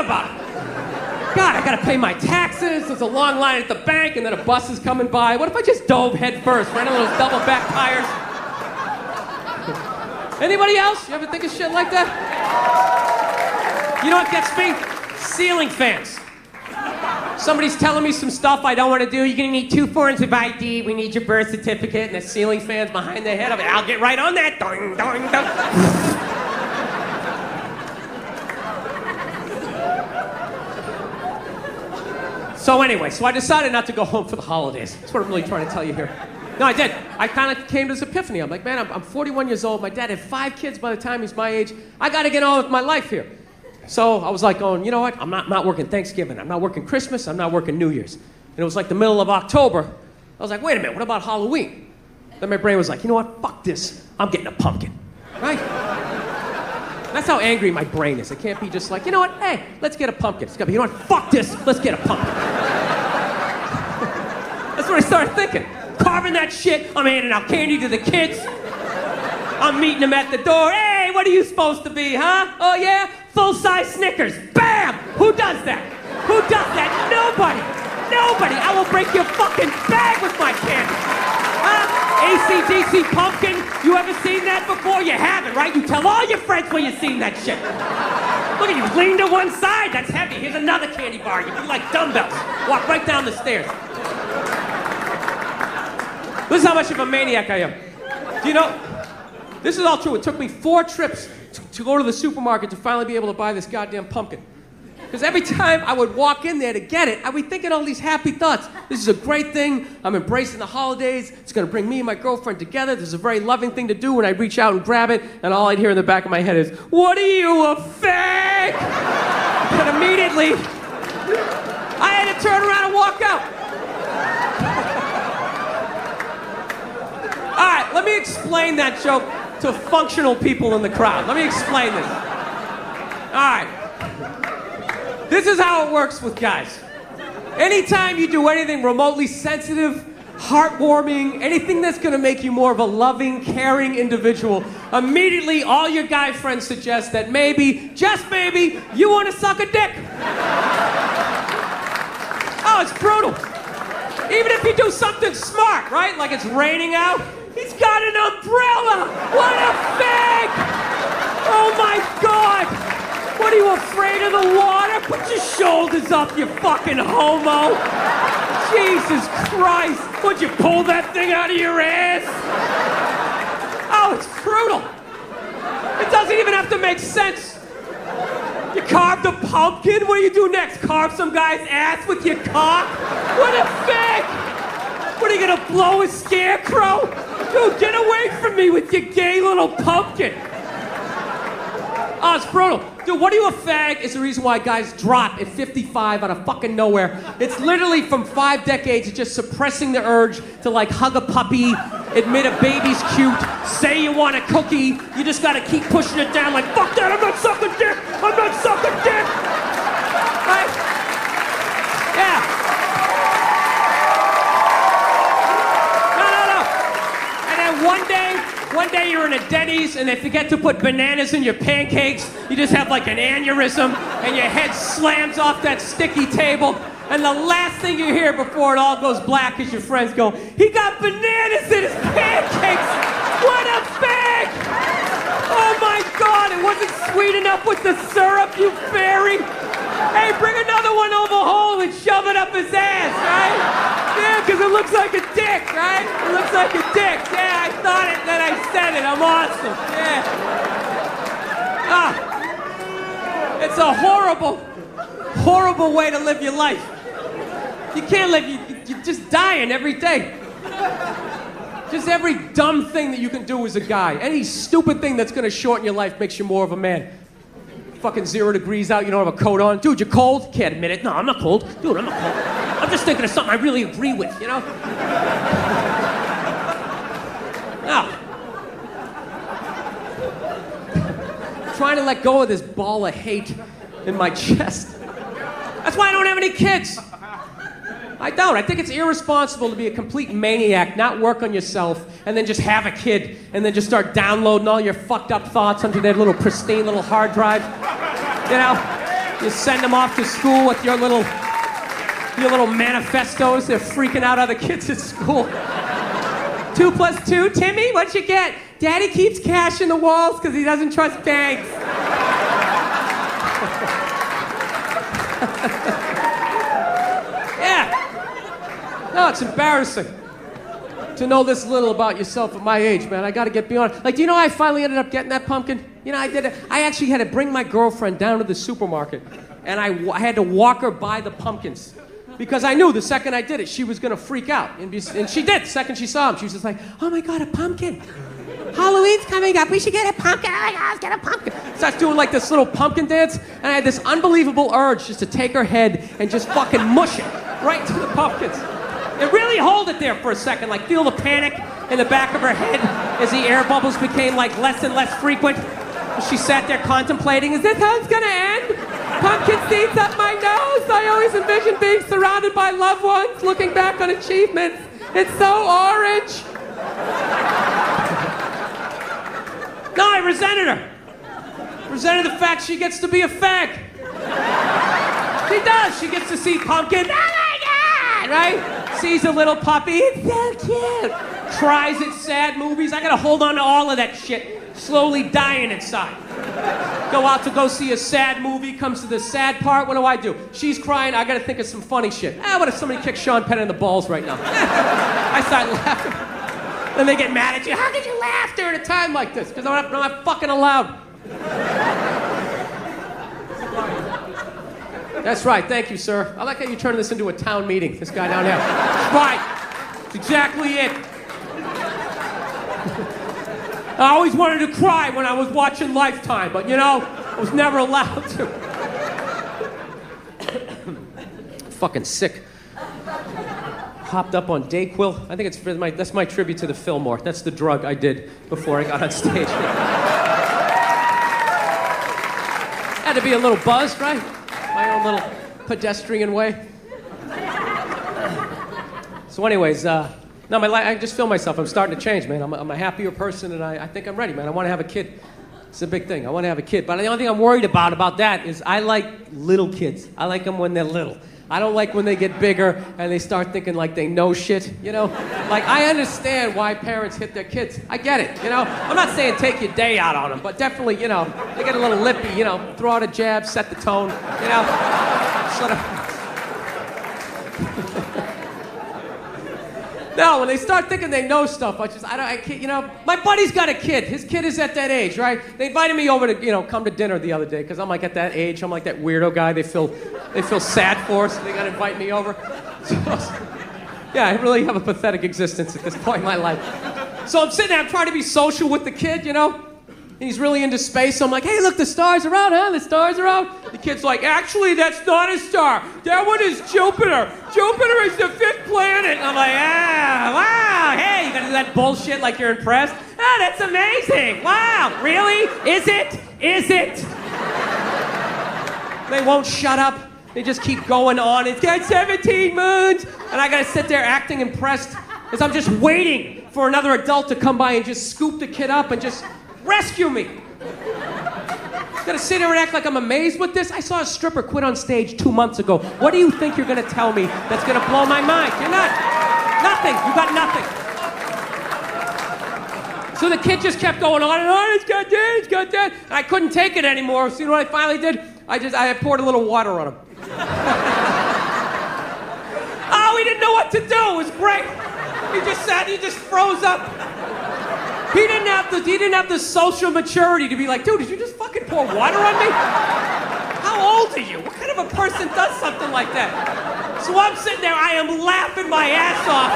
about it. God, I gotta pay my taxes, there's a long line at the bank, and then a bus is coming by. What if I just dove head first, right into those double back tires? Anybody else? You ever think of shit like that? You know what gets me? Ceiling fans. Somebody's telling me some stuff I don't want to do. You're gonna need 2 forms of ID. We need your birth certificate, and the ceiling fan's behind their head. I'll get right on that. Doing, doing, doing. So anyway, I decided not to go home for the holidays. That's what I'm really trying to tell you here. No, I did. I kind of came to this epiphany. I'm like, man, I'm 41 years old. My dad had 5 kids by the time he's my age. I got to get on with my life here. So I was like going, you know what? I'm not working Thanksgiving. I'm not working Christmas. I'm not working New Year's. And it was like the middle of October. I was like, wait a minute, what about Halloween? Then my brain was like, you know what? Fuck this. I'm getting a pumpkin. Right? That's how angry my brain is. It can't be just like, you know what? Hey, let's get a pumpkin. It's got to be, you know what? Fuck this. Let's get a pumpkin. That's what I started thinking. Carving that shit. I'm handing out candy to the kids. I'm meeting them at the door. Hey, what are you supposed to be, huh? Oh, yeah? Full-size Snickers. Bam! Who does that? Who does that? Nobody. Nobody. I will break your fucking bag with my candy. Huh? AC/DC pumpkin. You ever seen that before? You haven't, right? You tell all your friends when you've seen that shit. Look at you, lean to one side. That's heavy. Here's another candy bar. You be like dumbbells. Walk right down the stairs. This is how much of a maniac I am. Do you know? This is all true. It took me 4 trips to go to the supermarket to finally be able to buy this goddamn pumpkin. Because every time I would walk in there to get it, I'd be thinking all these happy thoughts. This is a great thing. I'm embracing the holidays. It's going to bring me and my girlfriend together. This is a very loving thing to do. And I'd reach out and grab it, and all I'd hear in the back of my head is, what are you, a fag? And immediately, I had to turn around and walk out. All right, let me explain that joke to functional people in the crowd. Let me explain this. All right. This is how it works with guys. Anytime you do anything remotely sensitive, heartwarming, anything that's gonna make you more of a loving, caring individual, immediately all your guy friends suggest that maybe, just maybe, you wanna suck a dick. Oh, it's brutal. Even if you do something smart, right? Like it's raining out, he's got an umbrella! What a fag! Oh my God! What, are you afraid of the water? Put your shoulders up, you fucking homo! Jesus Christ! Would you pull that thing out of your ass? Oh, it's brutal! It doesn't even have to make sense! You carved a pumpkin? What do you do next? Carve some guy's ass with your cock? What a fag! What, are you gonna blow a scarecrow? Dude, get away from me with your gay little pumpkin! Oh, it's brutal. Dude, what are you, a fag? Is the reason why guys drop at 55 out of fucking nowhere. It's literally from 5 decades of just suppressing the urge to like hug a puppy, admit a baby's cute, say you want a cookie. You just gotta keep pushing it down like, fuck that, I'm not sucking dick! I'm not sucking dick! Right? Yeah. No. And then one day you're in a Denny's and they forget to put bananas in your pancakes. You just have like an aneurysm and your head slams off that sticky table. And the last thing you hear before it all goes black is your friends go, he got bananas in his pancakes! What a fag! Oh my God, it wasn't sweet enough with the syrup, you fairy! Hey, bring another one over home and shove it up his ass, right? Yeah, because it looks like a dick, right? It looks like a dick. Yeah, I thought it, then I said it. I'm awesome. Yeah. It's a horrible, horrible way to live your life. You can't live, you're just dying every day. Just every dumb thing that you can do as a guy. Any stupid thing that's going to shorten your life makes you more of a man. Fucking 0 degrees out, you don't have a coat on. Dude, you're cold? Can't admit it. No, I'm not cold. Dude, I'm not cold. I'm just thinking of something I really agree with, you know? No. Trying to let go of this ball of hate in my chest. That's why I don't have any kids. I don't. I think it's irresponsible to be a complete maniac, not work on yourself, and then just have a kid, and then just start downloading all your fucked up thoughts onto their little pristine little hard drive. You know? You send them off to school with your little manifestos. They're freaking out other kids at school. 2 + 2, Timmy, what'd you get? Daddy keeps cash in the walls because he doesn't trust banks. Yeah. No, it's embarrassing to know this little about yourself at my age, man. I gotta get beyond. Like, do you know how I finally ended up getting that pumpkin? You know, I actually had to bring my girlfriend down to the supermarket, and I had to walk her by the pumpkins. Because I knew the second I did it, she was gonna freak out. And she did. The second she saw him, she was just like, oh my God, a pumpkin. Halloween's coming up, we should get a pumpkin. Oh my God, let's get a pumpkin. Starts doing like this little pumpkin dance, and I had this unbelievable urge just to take her head and just fucking mush it right to the pumpkins. And really hold it there for a second, like feel the panic in the back of her head as the air bubbles became like less and less frequent. She sat there contemplating, is this how it's gonna end? Pumpkin seeds up my nose. I always envisioned being surrounded by loved ones, looking back on achievements. It's so orange. No, I resented her. Resented the fact she gets to be a fag. She does. She gets to see pumpkin. Oh my God, right? Sees a little puppy. It's so cute. Cries at sad movies. I gotta hold on to all of that shit. Slowly dying inside. Go out to go see a sad movie, comes to the sad part, what do? She's crying, I gotta think of some funny shit. What if somebody kicked Sean Penn in the balls right now? I start laughing. Then they get mad at you. How could you laugh during a time like this? Because I'm not fucking allowed. That's right, thank you, sir. I like how you turn this into a town meeting, this guy down here. Right, that's exactly it. I always wanted to cry when I was watching Lifetime, but you know, I was never allowed to. Fucking sick. Hopped up on Dayquil. I think it's that's my tribute to the Fillmore. That's the drug I did before I got on stage. Had to be a little buzzed, right? My own little pedestrian way. So anyways, no, I just feel myself. I'm starting to change, man. I'm a happier person, and I think I'm ready, man. I want to have a kid. It's a big thing. I want to have a kid. But the only thing I'm worried about that is I like little kids. I like them when they're little. I don't like when they get bigger and they start thinking like they know shit, you know? Like, I understand why parents hit their kids. I get it, you know? I'm not saying take your day out on them, but definitely, you know, they get a little lippy, you know, throw out a jab, set the tone, you know? Just let them... No, when they start thinking they know stuff, I can't, you know, my buddy's got a kid. His kid is at that age, right? They invited me over to, you know, come to dinner the other day, because I'm like at that age, I'm like that weirdo guy they feel sad for, so they gotta invite me over. So, yeah, I really have a pathetic existence at this point in my life. So I'm sitting there, I'm trying to be social with the kid, you know? And he's really into space, so I'm like, hey, look, the stars are out, huh? The stars are out. The kid's like, actually, that's not a star. That one is Jupiter. Jupiter is the 5th planet. And I'm like, wow, hey, you gotta do that bullshit like you're impressed? That's amazing. Wow, really? Is it? Is it? They won't shut up. They just keep going on. It's got 17 moons. And I gotta sit there acting impressed as I'm just waiting for another adult to come by and just scoop the kid up and just rescue me. Gonna sit here and act like I'm amazed with this? I saw a stripper quit on stage 2 months ago. What do you think you're gonna tell me that's gonna blow my mind? You're not. Nothing. You got nothing. So the kid just kept going on and on. It's got that, it's got that. And I couldn't take it anymore. So you know what I finally did? I poured a little water on him. Oh, he didn't know what to do. It was great. He just froze up. He didn't have the social maturity to be like, dude, did you just fucking pour water on me? How old are you? What kind of a person does something like that? So I'm sitting there, I am laughing my ass off.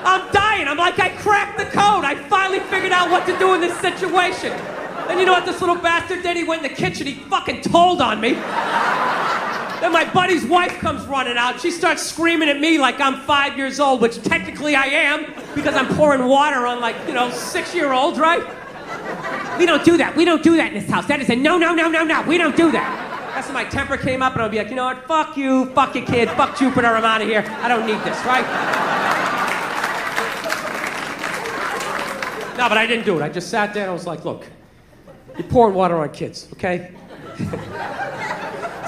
I'm dying. I'm like, I cracked the code. I finally figured out what to do in this situation. And you know what this little bastard did? He went in the kitchen, he fucking told on me. Then my buddy's wife comes running out. She starts screaming at me like I'm 5 years old, which technically I am, because I'm pouring water on, like, you know, 6-year-olds, right? We don't do that. We don't do that in this house. That is a no. We don't do that. That's when my temper came up, and I'll be like, you know what? Fuck you, fuck your kid, fuck Jupiter, I'm out of here. I don't need this, right? No, but I didn't do it. I just sat there and I was like, look, you're pouring water on kids, okay?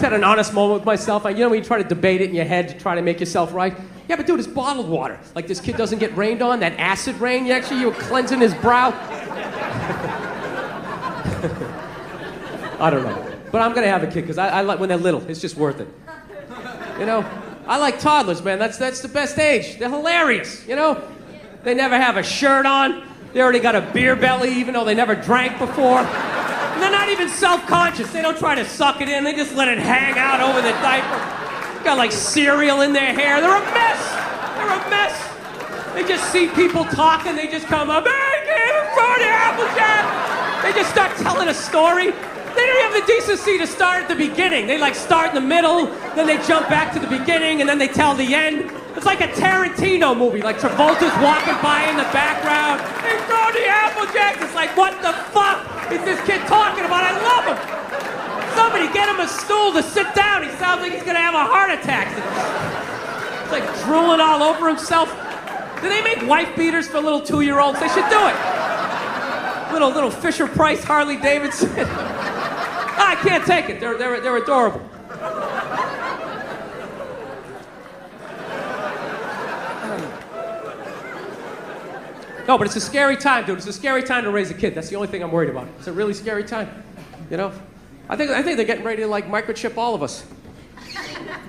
had an honest moment with myself. You know when you try to debate it in your head to try to make yourself right? Yeah, but dude, it's bottled water. Like this kid doesn't get rained on, that acid rain, you were cleansing his brow. I don't know. But I'm gonna have a kid, because I like when they're little. It's just worth it. You know? I like toddlers, man. That's the best age. They're hilarious, you know? They never have a shirt on. They already got a beer belly, even though they never drank before. And they're not even self-conscious. They don't try to suck it in. They just let it hang out over the diaper. Got like cereal in their hair. They're a mess. They're a mess. They just see people talking. They just come up, hey, kid, throw the Applejack. They just start telling a story. They don't have the decency to start at the beginning. They like start in the middle, then they jump back to the beginning, and then they tell the end. It's like a Tarantino movie, like Travolta's walking by in the background. Hey, throw the Applejack. It's like, what the fuck is this kid talking about? I love him. Somebody get him a stool to sit down. He sounds like he's gonna have a heart attack. It's like drooling all over himself. Do they make wife beaters for little 2-year-olds? They should do it. Little Fisher Price Harley Davidson. I can't take it. They're adorable. No, but it's a scary time, dude. It's a scary time to raise a kid. That's the only thing I'm worried about. It's a really scary time. You know? I think they're getting ready to like microchip all of us.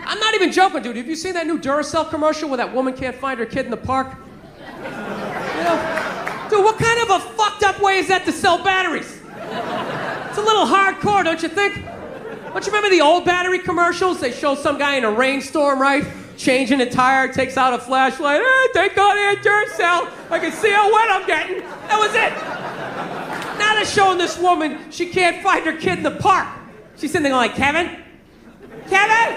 I'm not even joking, dude. Have you seen that new Duracell commercial where that woman can't find her kid in the park? You know? Dude, what kind of a fucked up way is that to sell batteries? It's a little hardcore, don't you think? Don't you remember the old battery commercials? They show some guy in a rainstorm, right? Changing a tire, takes out a flashlight. Hey, thank God I had Duracell. I can see how wet I'm getting. That was it. Now they're showing this woman, she can't find her kid in the park. She's sitting there going like, Kevin? Kevin?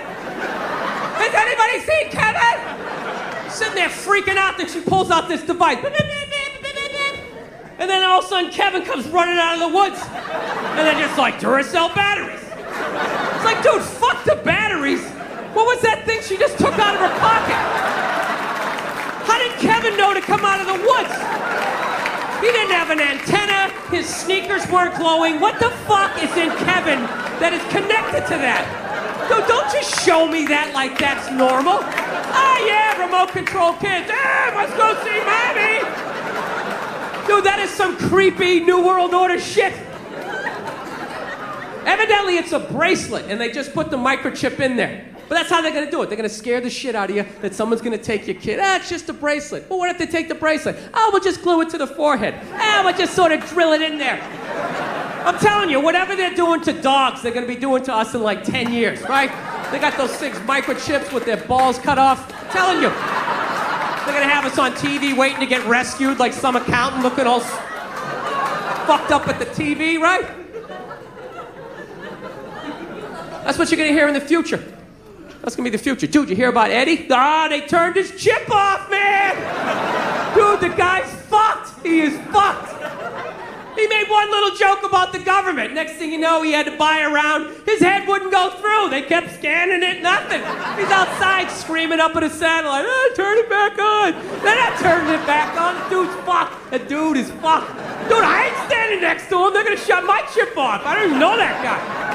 Has anybody seen Kevin? She's sitting there freaking out, then she pulls out this device. And then all of a sudden, Kevin comes running out of the woods. And they're just like, Duracell batteries. It's like, dude, fuck the batteries. What was that thing she just took out of her pocket? How did Kevin know to come out of the woods? He didn't have an antenna. His sneakers weren't glowing. What the fuck is in Kevin that is connected to that? Dude, don't just show me that like that's normal. Ah, yeah, remote control kids. Hey, let's go see mommy. Dude, that is some creepy New World Order shit. Evidently, it's a bracelet, and they just put the microchip in there. But that's how they're gonna do it. They're gonna scare the shit out of you that someone's gonna take your kid. Ah, it's just a bracelet. Well, what if they take the bracelet? Oh, we'll just glue it to the forehead. Ah, we'll just sort of drill it in there. I'm telling you, whatever they're doing to dogs, they're gonna be doing to us in like 10 years, right? They got those 6 microchips with their balls cut off. I'm telling you. They're gonna have us on TV waiting to get rescued like some accountant looking all fucked up at the TV, right? That's what you're gonna hear in the future. That's gonna be the future. Dude, you hear about Eddie? Ah, they turned his chip off, man! Dude, the guy's fucked! He is fucked! He made one little joke about the government. Next thing you know, he had to buy a round. His head wouldn't go through. They kept scanning it, nothing. He's outside screaming up at his satellite, ah, turn it back on. They're not turning it back on. The dude's fucked. The dude is fucked. Dude, I ain't standing next to him. They're gonna shut my chip off. I don't even know that guy.